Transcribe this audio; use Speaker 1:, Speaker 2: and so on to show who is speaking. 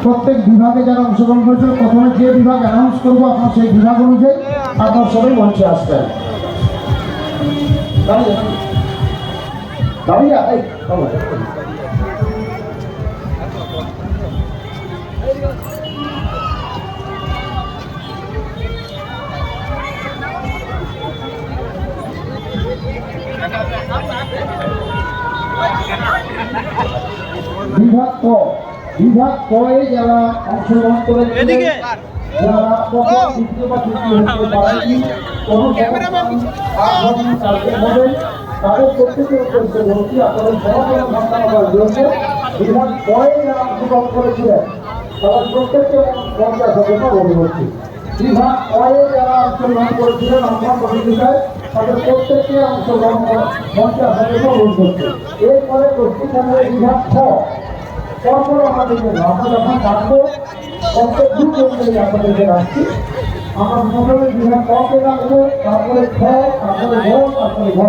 Speaker 1: প্রত্যেক বিভাগে যারা অংশগ্রহণ করেছে প্রথমে যে বিভাগ অ্যানাউন্স করবো আপনার সেই বিভাগ অনুযায়ী আপনার সবাই মঞ্চে আসবেন। দাঁড়িয়ে বিভাগ ক, বিভাগ কয়ে যারা অংশগ্রহণ করেছে যারা প্রথম দ্বিতীয় বা তৃতীয় হতে পারেনি কোনো তাদের প্রত্যেকের উদ্দেশ্যে বলছি আপনাদের সমাধান ঘটনার জন্য বিভাগ কয়ে যারা অংশগ্রহণ করেছিলেন তাদের প্রত্যেককে 50 টাকা অনুভূতি। বিভাগ কয়ে যারা অংশগ্রহণ করেছিলেন অঙ্কন প্রতিযোগিতায় তাদের প্রত্যেককে অংশগ্রহণ 50 টাকা অনুভূতি। এরপরে প্রস্তুতিকালে বিভাগ খ, তারপরে আমাদেরকে আমরা যখন রাখবো প্রত্যেক দু কেন্দ্রে আপনাদেরকে রাখছি। আমরা প্রথমে বিভাগ ককে রাখবো, তারপরে খ, তারপরে ঘ, তারপরে ঘ।